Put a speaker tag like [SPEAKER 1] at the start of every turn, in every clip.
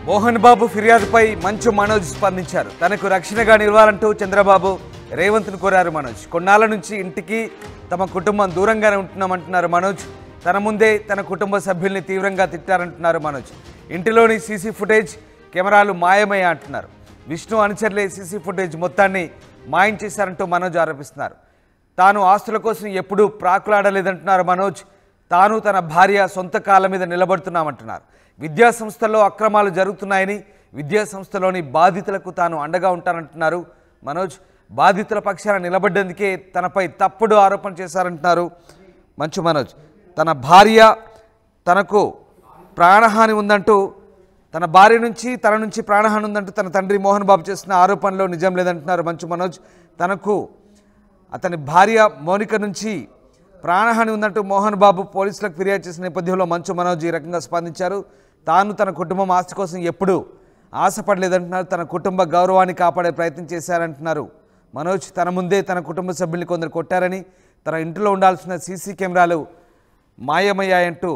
[SPEAKER 1] మోహన్ బాబు ఫిర్యాదుపై మంచు మనోజ్ స్పందించారు. తనకు రక్షణగా నిలవాలంటూ చంద్రబాబు రేవంత్ను కోరారు మనోజ్. కొన్నాళ్ల నుంచి ఇంటికి తమ కుటుంబం దూరంగానే ఉంటున్నామంటున్నారు మనోజ్. తన ముందే తన కుటుంబ సభ్యుల్ని తీవ్రంగా తిట్టారంటున్నారు మనోజ్. ఇంటిలోని సీసీ ఫుటేజ్ కెమెరాలు మాయమయ్యా అంటున్నారు. విష్ణు అనుచరులే సీసీ ఫుటేజ్ మొత్తాన్ని మాయం చేశారంటూ మనోజ్ ఆరోపిస్తున్నారు. తాను ఆస్తుల కోసం ఎప్పుడూ ప్రాకులాడలేదంటున్నారు మనోజ్. తాను తన భార్య సొంత కాళ్ళ మీద నిలబడుతున్నామంటున్నారు. విద్యా సంస్థల్లో అక్రమాలు జరుగుతున్నాయని, విద్యా సంస్థలోని బాధితులకు తాను అండగా ఉంటానంటున్నారు మనోజ్. బాధితుల పక్షాన నిలబడ్డందుకే తనపై తప్పుడు ఆరోపణ చేశారంటున్నారు మంచు మనోజ్. తన భార్య తనకు ప్రాణహాని ఉందంటూ, తన భార్య నుంచి తన నుంచి ప్రాణహాని ఉందంటూ తన తండ్రి మోహన్ బాబు చేసిన ఆరోపణలో నిజం లేదంటున్నారు మంచు మనోజ్. తనకు అతని భార్య మౌనిక నుంచి ప్రాణహాని ఉందంటూ మోహన్ బాబు పోలీసులకు ఫిర్యాదు చేసిన నేపథ్యంలో మంచు మనోజ్ ఈ రకంగా స్పందించారు. తాను తన కుటుంబం ఆస్తి కోసం ఎప్పుడూ ఆశపడలేదంటున్నారు. తన కుటుంబ గౌరవాన్ని కాపాడే ప్రయత్నం చేశారంటున్నారు మనోజ్. తన ముందే తన కుటుంబ సభ్యుల్ని కొందరు కొట్టారని, తన ఇంట్లో ఉండాల్సిన సీసీ కెమెరాలు మాయమయ్యాయంటూ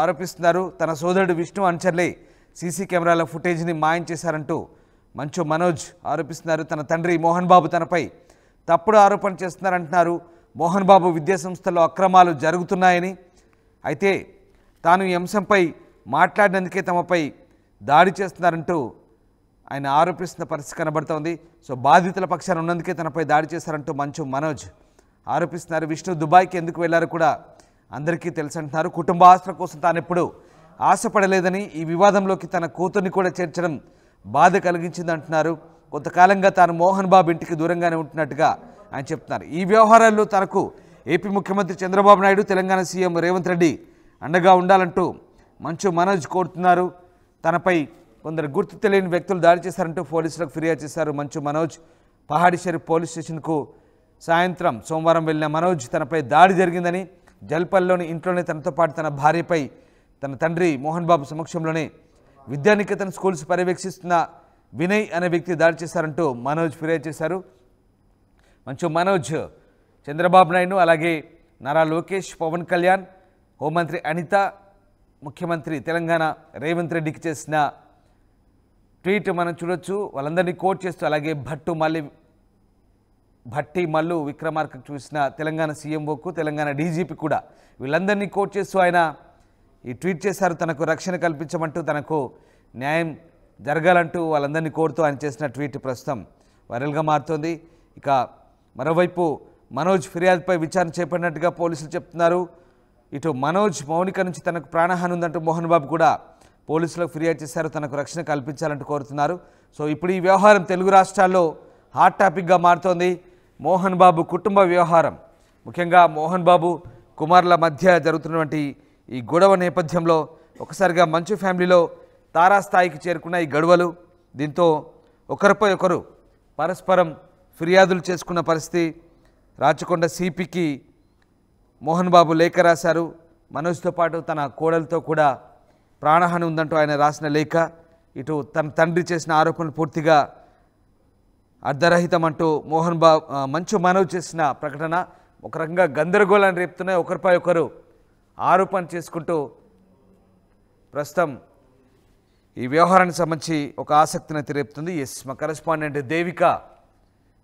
[SPEAKER 1] ఆరోపిస్తున్నారు. తన సోదరుడు విష్ణు అనుచరులే సీసీ కెమెరాల ఫుటేజ్ని మాయం చేశారంటూ మంచు మనోజ్ ఆరోపిస్తున్నారు. తన తండ్రి మోహన్ బాబు తనపై తప్పుడు ఆరోపణ చేస్తున్నారంటున్నారు. మోహన్ బాబు విద్యా సంస్థల్లో అక్రమాలు జరుగుతున్నాయని, అయితే తాను ఈ అంశంపై మాట్లాడినందుకే తమపై దాడి చేస్తున్నారంటూ ఆయన ఆరోపిస్తున్న పరిస్థితి కనబడుతోంది. సో బాధితుల పక్షాన ఉన్నందుకే తనపై దాడి చేశారంటూ మంచు మనోజ్ ఆరోపిస్తున్నారు. విష్ణు దుబాయ్కి ఎందుకు వెళ్లారో కూడా అందరికీ తెలుసంటున్నారు. కుటుంబ ఆస్తుల కోసం తాను ఎప్పుడు ఆశపడలేదని, ఈ వివాదంలోకి తన కూతుర్ని కూడా చేర్చడం బాధ కలిగించిందంటున్నారు. కొంతకాలంగా తాను మోహన్ బాబు ఇంటికి దూరంగానే ఉంటున్నట్టుగా ఆయన చెప్తున్నారు. ఈ వ్యవహారాల్లో తనకు ఏపీ ముఖ్యమంత్రి చంద్రబాబు నాయుడు, తెలంగాణ సీఎం రేవంత్ రెడ్డి అండగా ఉండాలంటూ మంచు మనోజ్ కోరుతున్నారు. తనపై కొందరు గుర్తు తెలియని వ్యక్తులు దాడి చేశారంటూ పోలీసులకు ఫిర్యాదు చేశారు మంచు మనోజ్. పహాడి షరీఫ్ పోలీస్ స్టేషన్కు సాయంత్రం సోమవారం వెళ్లిన మనోజ్ తనపై దాడి జరిగిందని, జల్పల్లిలోని ఇంట్లోనే తనతో పాటు తన భార్యపై తన తండ్రి మోహన్ బాబు సమక్షంలోనే విద్యానికేతన్ స్కూల్స్ పర్యవేక్షిస్తున్న వినయ్ అనే వ్యక్తి దాడి చేశారంటూ మనోజ్ ఫిర్యాదు చేశారు. మంచు మనోజ్ చంద్రబాబు నాయుడు, అలాగే నారా లోకేష్, పవన్ కళ్యాణ్, హోంమంత్రి అనిత, ముఖ్యమంత్రి తెలంగాణ రేవంత్ రెడ్డికి చేసిన ట్వీట్ మనం చూడొచ్చు. వాళ్ళందరినీ కోట్ చేస్తూ, అలాగే భట్టి మల్లు విక్రమార్క చూసిన తెలంగాణ సీఎంఓకు, తెలంగాణ డీజీపీ కూడా వీళ్ళందరినీ కోట్ చేస్తూ ఆయన ఈ ట్వీట్ చేశారు. తనకు రక్షణ కల్పించమంటూ, తనకు న్యాయం జరగాలంటూ వాళ్ళందరినీ కోరుతూ ఆయన చేసిన ట్వీట్ ప్రస్తుతం వైరల్గా మారుతోంది. ఇక మరోవైపు మనోజ్ ఫిర్యాదుపై విచారణ చేపట్టినట్టుగా పోలీసులు చెప్తున్నారు. ఇటు మనోజ్ మౌనిక నుంచి తనకు ప్రాణహాని ఉందంటూ మోహన్ బాబు కూడా పోలీసులకు ఫిర్యాదు చేశారు. తనకు రక్షణ కల్పించాలంటూ కోరుతున్నారు. సో ఇప్పుడు ఈ వ్యవహారం తెలుగు రాష్ట్రాల్లో హాట్ టాపిక్గా మారుతోంది. మోహన్ బాబు కుటుంబ వ్యవహారం, ముఖ్యంగా మోహన్ బాబు కుమారుల మధ్య జరుగుతున్నటువంటి ఈ గొడవ నేపథ్యంలో ఒకసారిగా మంచు ఫ్యామిలీలో తారాస్థాయికి చేరుకున్న ఈ గొడవలు, దీంతో ఒకరిపై ఒకరు పరస్పరం ఫిర్యాదులు చేసుకున్న పరిస్థితి. రాచకొండ సిపికి మోహన్ బాబు లేఖ రాశారు. మనోజ్తో పాటు తన కోడలతో కూడా ప్రాణహాని ఉందంటూ ఆయన రాసిన లేఖ. ఇటు తన తండ్రి చేసిన ఆరోపణలు పూర్తిగా అర్ధరహితం అంటూ మంచు మనోజ్ చేసిన ప్రకటన ఒక రకంగా గందరగోళాన్ని రేపుతున్నాయి. ఒకరిపై ఒకరు ఆరోపణ చేసుకుంటూ ప్రస్తుతం ఈ వ్యవహారానికి సంబంధించి ఒక ఆసక్తిని రేపుతుంది. మా కరెస్పాండెంట్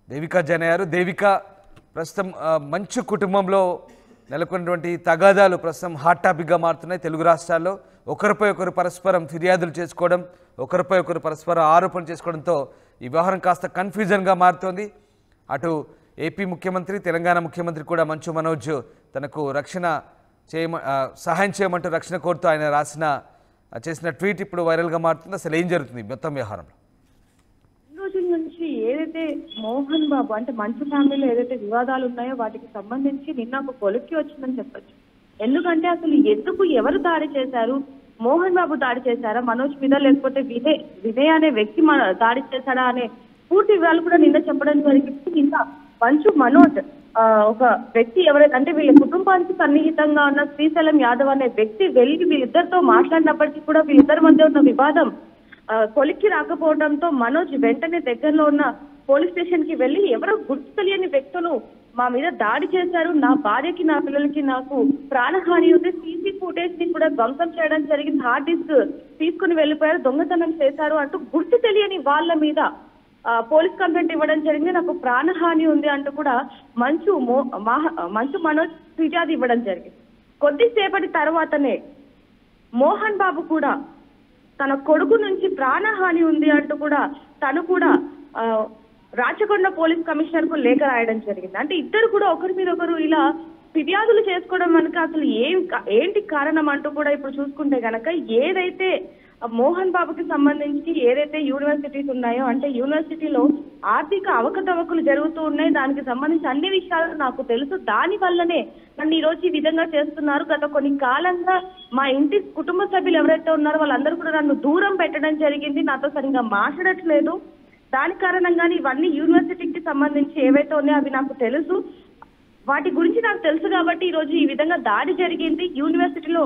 [SPEAKER 1] దేవిక జనయారు. దేవిక, ప్రస్తుతం మంచు కుటుంబంలో నెలకొన్నటువంటి తగాదాలు ప్రస్తుతం హాట్ టాపిక్గా మారుతున్నాయి తెలుగు రాష్ట్రాల్లో. ఒకరిపై ఒకరు పరస్పరం ఫిర్యాదులు చేసుకోవడం, ఒకరిపై ఒకరు పరస్పరం ఆరోపణ చేసుకోవడంతో ఈ వ్యవహారం కాస్త కన్ఫ్యూజన్గా మారుతోంది. అటు ఏపీ ముఖ్యమంత్రి, తెలంగాణ ముఖ్యమంత్రి కూడా మంచు మనోజ్ తనకు సహాయం చేయమంటూ రక్షణ కోరుతూ ఆయన చేసిన ట్వీట్ ఇప్పుడు వైరల్గా మారుతుంది. అసలు ఏం జరుగుతుంది మొత్తం వ్యవహారంలో?
[SPEAKER 2] రోజుల నుంచి ఏదైతే మోహన్ బాబు అంటే మంచు ఫ్యామిలీలో ఏదైతే వివాదాలు ఉన్నాయో వాటికి సంబంధించి నిన్న ఒక కొలిక్కి వచ్చిందని చెప్పొచ్చు. ఎందుకంటే అసలు ఎవరు దాడి చేశారు? మోహన్ బాబు దాడి చేశారా మనోజ్ మీద, లేకపోతే వినయ్ అనే వ్యక్తి దాడి చేశాడా అనే పూర్తి వివరాలు కూడా నిన్న చెప్పడం జరిగింది. ఇంకా మంచు మనోజ్ ఒక వ్యక్తి ఎవరైతే అంటే వీళ్ళ కుటుంబానికి సన్నిహితంగా ఉన్న శ్రీశైలం యాదవ్ అనే వ్యక్తి వెళ్ళి వీళ్ళిద్దరితో మాట్లాడినప్పటికీ కూడా వీళ్ళిద్దరి మధ్య ఉన్న వివాదం కొలిక్కి రాకపోవడంతో మనోజ్ వెంటనే దగ్గరలో ఉన్న పోలీస్ స్టేషన్ కి వెళ్లి ఎవరో గుర్తు తెలియని వ్యక్తులు మా మీద దాడి చేశారు, నా భార్యకి నా పిల్లలకి నాకు ప్రాణహాని ఉంది, సీసీ ఫుటేజ్ ని కూడా ధ్వంసం చేయడం జరిగింది, హార్డ్ డిస్క్ తీసుకుని వెళ్ళిపోయారు, దొంగతనం చేశారు అంటూ గుర్తు తెలియని వాళ్ళ మీద పోలీస్ కంప్లైంట్ ఇవ్వడం జరిగింది, నాకు ప్రాణహాని ఉంది అంటూ కూడా మంచు మనోజ్ ఫిర్యాదు ఇవ్వడం జరిగింది. కొద్దిసేపటి తర్వాతనే మోహన్ బాబు కూడా తన కొడుకు నుంచి ప్రాణహాని ఉంది అంటూ కూడా తను కూడా రాచకొండ పోలీస్ కమిషనర్ కు లేఖ రాయడం జరిగింది. అంటే ఇద్దరు కూడా ఒకరి మీద ఒకరు ఇలా ఫిర్యాదులు చేసుకోవడం మనకు అసలు ఏంటి కారణం అంటూ కూడా ఇప్పుడు చూసుకుంటే గనక ఏదైతే మోహన్ బాబుకి సంబంధించి ఏదైతే యూనివర్సిటీస్ ఉన్నాయో, అంటే యూనివర్సిటీలో ఆర్థిక అవకతవకలు జరుగుతూ ఉన్నాయి, దానికి సంబంధించి అన్ని విషయాలు నాకు తెలుసు, దాని వల్లనే నన్ను ఈ రోజు ఈ విధంగా చేస్తున్నారు. గత కొన్ని కాలంగా మా ఇంటి కుటుంబ సభ్యులు ఎవరైతే ఉన్నారో వాళ్ళందరూ కూడా నన్ను దూరం పెట్టడం జరిగింది, నాతో సరిగ్గా మాట్లాడట్లేదు, దాని కారణంగానే ఇవన్నీ యూనివర్సిటీకి సంబంధించి ఏవైతే ఉన్నాయో అవి నాకు తెలుసు, వాటి గురించి నాకు తెలుసు కాబట్టి ఈ రోజు ఈ విధంగా దాడి జరిగింది. యూనివర్సిటీలో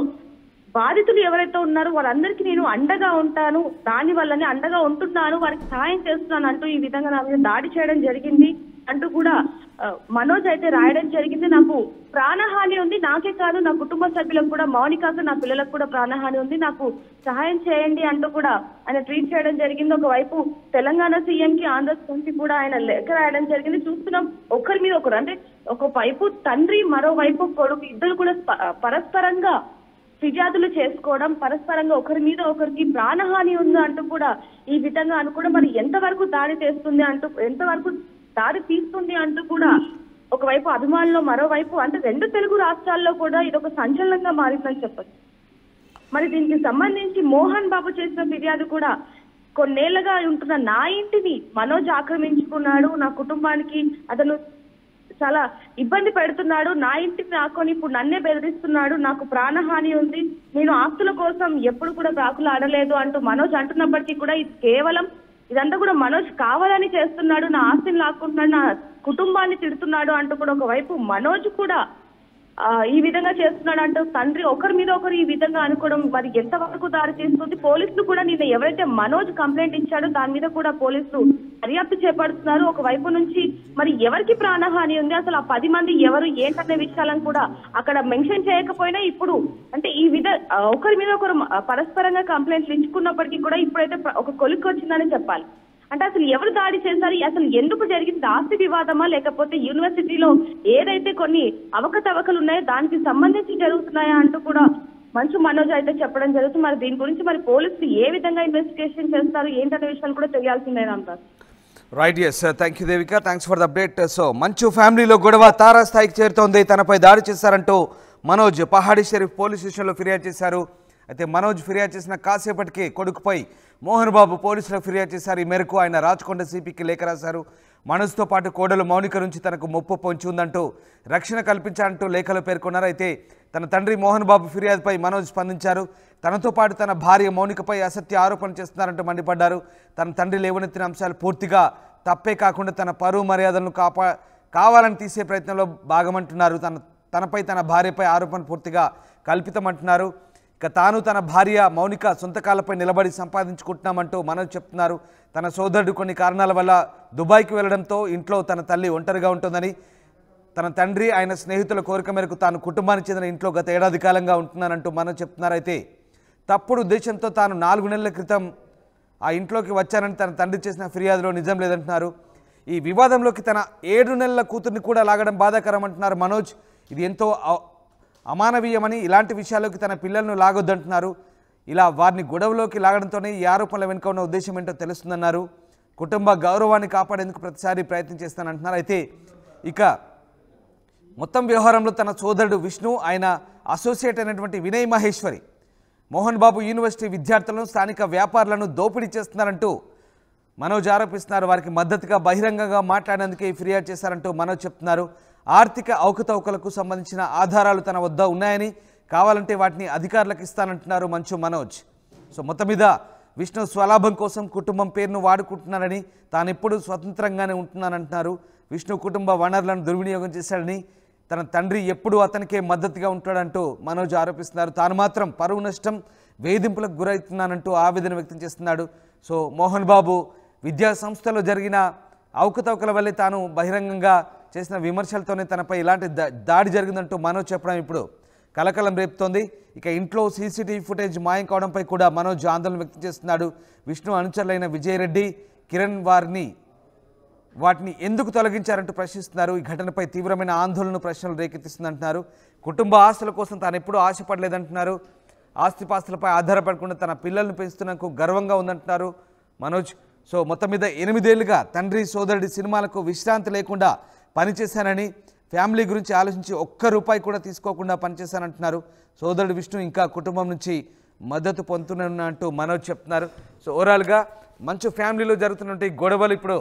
[SPEAKER 2] బాధితులు ఎవరైతే ఉన్నారో వాళ్ళందరికీ నేను అండగా ఉంటాను, దాని వల్లనే అండగా ఉంటున్నాను, వారికి సహాయం చేస్తున్నాను అంటూ ఈ విధంగా నా మీద దాడి చేయడం జరిగింది అంటూ కూడా మనోజ్ అయితే రాయడం జరిగింది. నాకు ప్రాణహాని ఉంది, నాకే కాదు నా కుటుంబ సభ్యులకు కూడా, మౌనికాకు నా పిల్లలకు కూడా ప్రాణహాని ఉంది, నాకు సహాయం చేయండి అంటూ కూడా ఆయన ట్వీట్ చేయడం జరిగింది. ఒకవైపు తెలంగాణ సీఎం కి, ఆంధ్రప్రదేశ్ కి కూడా ఆయన లేఖ రాయడం జరిగింది. చూస్తున్నాం ఒకరి మీద ఒకరు, అంటే ఒకవైపు తండ్రి మరోవైపు కొడుకు ఇద్దరు కూడా పరస్పరంగా ఫిర్యాదులు చేసుకోవడం, పరస్పరంగా ఒకరి మీద ఒకరికి ప్రాణహాని ఉంది అంటూ కూడా ఈ విధంగా అనుకోవడం మరి ఎంతవరకు దాడి చేస్తుంది అంటూ, ఎంతవరకు దాడి తీస్తుంది అంటూ కూడా ఒకవైపు అభిమానులు, మరోవైపు అంటే రెండు తెలుగు రాష్ట్రాల్లో కూడా ఇది ఒక సంచలనంగా మారిందని చెప్పచ్చు. మరి దీనికి సంబంధించి మోహన్ బాబు చేసిన ఫిర్యాదు కూడా కొన్నేళ్లుగా ఉంటున్న నా ఇంటిని మనోజ్ ఆక్రమించుకున్నాడు, నా కుటుంబానికి అతను చాలా ఇబ్బంది పెడుతున్నాడు, నా ఇంటిని రాకొని ఇప్పుడు నన్నే బెదిరిస్తున్నాడు, నాకు ప్రాణహాని ఉంది, నేను ఆస్తుల కోసం ఎప్పుడు కూడా ప్రాకులు ఆడలేదు అంటూ మనోజ్ అంటున్నప్పటికీ కూడా ఇది కేవలం ఇదంతా కూడా మనోజ్ కావాలని చేస్తున్నాడు, నా ఆస్తిని లాక్కుంటున్నాడు, నా కుటుంబాన్ని తిడుతున్నాడు అంటూ కూడా ఒకవైపు మనోజ్ కూడా ఈ విధంగా చేస్తున్నాడు అంటూ తండ్రి ఒకరి మీద ఒకరు ఈ విధంగా అనుకోవడం మరి ఎంతవరకు దారి తీస్తుంది. పోలీసులు కూడా నిన్న ఎవరైతే మనోజ్ కంప్లైంట్ ఇచ్చాడో దాని మీద కూడా పోలీసులు దర్యాప్తు చేపడుతున్నారు. ఒకవైపు నుంచి మరి ఎవరికి ప్రాణహాని ఉంది, అసలు ఆ 10 మంది ఎవరు ఏంటనే విషయాలను కూడా అక్కడ మెన్షన్ చేయకపోయినా ఇప్పుడు అంటే ఈ ఒకరి మీద ఒకరు పరస్పరంగా కంప్లైంట్లు ఇచ్చుకున్నప్పటికీ కూడా ఇప్పుడైతే ఒక కొలిక్కి వచ్చిందని చెప్పాలి. అంటే అసలు ఎవరు దాడి చేశారు, అసలు ఎందుకు జరిగింది, ఆస్తి వివాదమా లేకపోతే యూనివర్సిటీలో ఏదైతే కొన్ని అవకతవకలు ఉన్నాయో దానికి సంబంధించి జరుగుతున్నాయా అంటూ కూడా మంచు మనోజ్ అయితే చెప్పడం జరుగుతుంది. మరి దీని గురించి మరి పోలీసులు ఏ విధంగా ఇన్వెస్టిగేషన్ చేస్తారు ఏంటనే విషయాలు కూడా తెలియాల్సిందే అంటారు.
[SPEAKER 1] Right, yes, thank you Devika, thanks for the update. So Manchu ఫ్యామిలీలో గొడవ తారాస్థాయికి చేరుతోంది, తనపై దాడి చేశారంటూ మనోజ్ పహాడీ షరీఫ్ పోలీస్ స్టేషన్లో ఫిర్యాదు చేశారు. అయితే మనోజ్ ఫిర్యాదు చేసిన కాసేపటికే కొడుకుపై మోహన్ బాబు పోలీసులకు ఫిర్యాదు చేశారు. ఈ మేరకు ఆయన రాచకొండ సిపికి లేఖ రాశారు. మనోజ్తో పాటు కోడలు మౌనిక నుంచి తనకు ముప్పు పొంచి ఉందంటూ రక్షణ కల్పించాలంటూ లేఖలో పేర్కొన్నారు. అయితే తన తండ్రి మోహన్ బాబు ఫిర్యాదుపై మనోజ్ స్పందించారు. తనతో పాటు తన భార్య మౌనికపై అసత్య ఆరోపణలు చేస్తున్నారంటూ మండిపడ్డారు. తన తండ్రి లేవనెత్తిన అంశాలు పూర్తిగా తప్పే కాకుండా తన పరువు మర్యాదలను కావాలని తీసే ప్రయత్నంలో భాగమంటున్నారు. తనపై తన భార్యపై ఆరోపణ పూర్తిగా కల్పితమంటున్నారు. ఇక తాను తన భార్య మౌనిక సొంత కాళ్ళపై నిలబడి సంపాదించుకుంటున్నామంటూ మనోజ్ చెప్తున్నారు. తన సోదరుడు కొన్ని కారణాల వల్ల దుబాయ్కి వెళ్లడంతో ఇంట్లో తన తల్లి ఒంటరిగా ఉంటుందని, తన తండ్రి ఆయన స్నేహితుల కోరిక మేరకు తాను కుటుంబానికి చెందిన ఇంట్లో గత ఏడాది కాలంగా ఉంటున్నానంటూ మనోజ్ చెప్తున్నారు. అయితే తప్పుడు ఉద్దేశంతో తాను 4 నెలల క్రితం ఆ ఇంట్లోకి వచ్చానని తన తండ్రి చేసిన ఫిర్యాదులో నిజం లేదంటున్నారు. ఈ వివాదంలోకి తన 7 నెలల కూతుర్ని కూడా లాగడం బాధాకరం అంటున్నారు మనోజ్. ఇది ఎంతో అమానవీయమని, ఇలాంటి విషయాల్లోకి తన పిల్లలను లాగొద్దంటున్నారు. ఇలా వారిని గొడవలోకి లాగడంతోనే ఈ ఆరోపణల వెనుక ఉన్న ఉద్దేశం ఏంటో తెలుస్తుందన్నారు. కుటుంబ గౌరవాన్ని కాపాడేందుకు ప్రతిసారి ప్రయత్నం చేస్తానంటున్నారు. అయితే ఇక మొత్తం వ్యవహారంలో తన సోదరుడు విష్ణు, ఆయన అసోసియేట్ అయినటువంటి వినయ్ మహేశ్వరి మోహన్ బాబు యూనివర్సిటీ విద్యార్థులను, స్థానిక వ్యాపారులను దోపిడీ చేస్తున్నారంటూ మనోజ్ ఆరోపిస్తున్నారు. వారికి మద్దతుగా బహిరంగంగా మాట్లాడేందుకే ఫిర్యాదు చేశారంటూ మనోజ్ చెప్తున్నారు. ఆర్థిక అవకతవకలకు సంబంధించిన ఆధారాలు తన వద్ద ఉన్నాయని, కావాలంటే వాటిని అధికారులకు ఇస్తానంటున్నారు మంచు మనోజ్. సో మొత్తం మీద విష్ణు స్వలాభం కోసం కుటుంబం పేరును వాడుకుంటున్నారని, తాను ఎప్పుడు స్వతంత్రంగానే ఉంటున్నానంటున్నారు. విష్ణు కుటుంబ వనరులను దుర్వినియోగం చేశాడని, తన తండ్రి ఎప్పుడూ అతనికే మద్దతుగా ఉంటాడంటూ మనోజ్ ఆరోపిస్తున్నారు. తాను మాత్రం పరువు నష్టం, వేధింపులకు గురవుతున్నానంటూ ఆవేదన వ్యక్తం చేస్తున్నాడు. సో మోహన్ బాబు విద్యా సంస్థలో జరిగిన అవకతవకల వల్లే తాను బహిరంగంగా చేసిన విమర్శలతోనే తనపై ఇలాంటి దాడి జరిగిందంటూ మనోజ్ చెప్పడం ఇప్పుడు కలకలం రేపుతోంది. ఇక ఇంట్లో సీసీటీవీ ఫుటేజ్ మాయం కావడంపై కూడా మనోజ్ ఆందోళన వ్యక్తం చేస్తున్నాడు. విష్ణు అనుచరులైన విజయరెడ్డి, కిరణ్ వాటిని ఎందుకు తొలగించారంటూ ప్రశ్నిస్తున్నారు. ఈ ఘటనపై తీవ్రమైన ఆందోళన, ప్రశ్నలు రేకెత్తిస్తుందంటున్నారు. కుటుంబ ఆస్తుల కోసం తాను ఎప్పుడూ ఆశపడలేదంటున్నారు. ఆస్తిపాస్తులపై ఆధారపడకుండా తన పిల్లలను పెంచుతున్నందుకు గర్వంగా ఉందంటున్నారు మనోజ్. సో మొత్తం మీద 8 ఏళ్లుగా తండ్రి సోదరుడి సినిమాలకు విశ్రాంతి లేకుండా పనిచేశానని, ఫ్యామిలీ గురించి ఆలోచించి ఒక్క రూపాయి కూడా తీసుకోకుండా పనిచేశానంటున్నారు. సోదరుడు విష్ణు ఇంకా కుటుంబం నుంచి మద్దతు పొందుతున్నట్టు మనోజ్ చెప్తున్నారు. సో ఓవరాల్గా మంచు ఫ్యామిలీలో జరుగుతున్నటువంటి గొడవలు ఇప్పుడు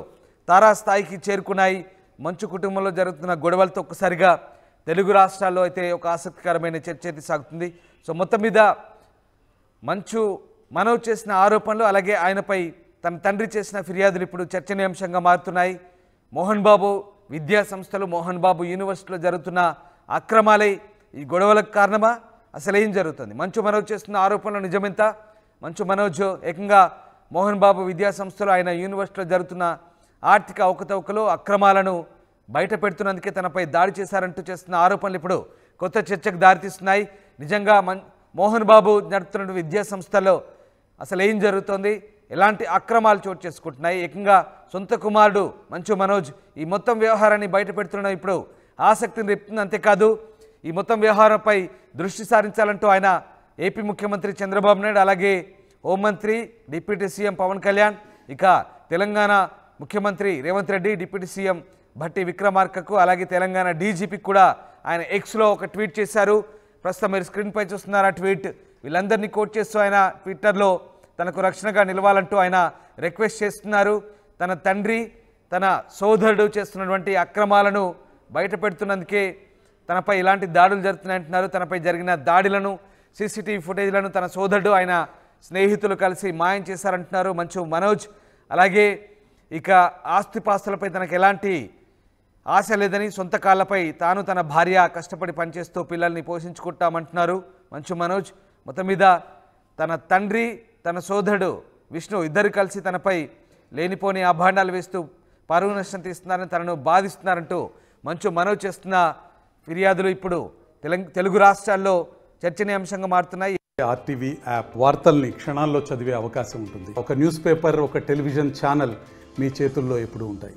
[SPEAKER 1] తారాస్థాయికి చేరుకున్నాయి. మంచు కుటుంబంలో జరుగుతున్న గొడవలతో ఒక్కసారిగా తెలుగు రాష్ట్రాల్లో అయితే ఒక ఆసక్తికరమైన చర్చ అయితే సాగుతుంది. సో మొత్తం మీద మనోజ్ చేసిన ఆరోపణలు, అలాగే ఆయనపై తన తండ్రి చేసిన ఫిర్యాదులు ఇప్పుడు చర్చనీయాంశంగా మారుతున్నాయి. మోహన్ బాబు విద్యా సంస్థలు, మోహన్ బాబు యూనివర్సిటీలో జరుగుతున్న అక్రమాలే ఈ గొడవలకు కారణమా? అసలు ఏం జరుగుతుంది? మనోజ్ చేస్తున్న ఆరోపణలు నిజమెంత? మనోజ్ ఏకంగా మోహన్ బాబు విద్యా సంస్థలు, ఆయన యూనివర్సిటీలో జరుగుతున్న ఆర్థిక అవకతవకలు, అక్రమాలను బయట పెడుతున్నందుకే తనపై దాడి చేశారంటూ చేస్తున్న ఆరోపణలు ఇప్పుడు కొత్త చర్చకు దారితీస్తున్నాయి. నిజంగా మోహన్ బాబు నడుపుతున్న విద్యా సంస్థల్లో అసలు ఏం జరుగుతుంది? ఎలాంటి అక్రమాలు చోటు చేసుకుంటున్నాయి? ఏకంగా సొంత కుమారుడు మనోజ్ ఈ మొత్తం వ్యవహారాన్ని బయట పెడుతున్న ఇప్పుడు ఆసక్తిని రేపుతుంది. అంతేకాదు ఈ మొత్తం వ్యవహారంపై దృష్టి సారించాలంటూ ఆయన ఏపీ ముఖ్యమంత్రి చంద్రబాబు నాయుడు, అలాగే హోంమంత్రి డిప్యూటీ సీఎం పవన్ కళ్యాణ్, ఇక తెలంగాణ ముఖ్యమంత్రి రేవంత్ రెడ్డి, డిప్యూటీ సీఎం భట్టి విక్రమార్కకు, అలాగే తెలంగాణ డీజీపీకి కూడా ఆయన ఎక్స్లో ఒక ట్వీట్ చేశారు. ప్రస్తుతం మీరు స్క్రీన్పై చూస్తున్నారు ఆ ట్వీట్. వీళ్ళందరినీ కోట్ చేస్తూ ఆయన ట్విట్టర్లో తనకు రక్షణగా నిలవాలంటూ ఆయన రిక్వెస్ట్ చేస్తున్నారు. తన తండ్రి, తన సోదరుడు చేస్తున్నటువంటి అక్రమాలను బయట పెడుతున్నందుకే తనపై ఇలాంటి దాడులు జరుగుతున్నాయంటున్నారు. తనపై జరిగిన దాడులను, సీసీటీవీ ఫుటేజ్లను తన సోదరుడు, ఆయన స్నేహితులు కలిసి మాయం చేశారంటున్నారు మనోజ్. అలాగే ఇక ఆస్తిపాస్తులపై తనకు ఎలాంటి ఆశ లేదని, సొంత కాళ్ళపై తాను, తన భార్య కష్టపడి పనిచేస్తూ పిల్లల్ని పోషించుకుంటామంటున్నారు మనోజ్. మొత్తం మీద తన తండ్రి, తన సోదరుడు విష్ణు ఇద్దరు కలిసి తనపై లేనిపోని అభాండాలు వేస్తూ పరువు నష్టం తీస్తున్నారని, తనను బాధిస్తున్నారంటూ మనోజ్ చేస్తున్న ఫిర్యాదులు ఇప్పుడు తెలుగు రాష్ట్రాల్లో చర్చనీయాంశంగా మారుతున్నాయి.
[SPEAKER 3] ఆర్టీవీ యాప్ వార్తల్ని క్షణాల్లో చదివే అవకాశం ఉంటుంది. ఒక న్యూస్ పేపర్, ఒక టెలివిజన్ ఛానల్ మీ చేతుల్లో ఎప్పుడూ ఉంటాయి.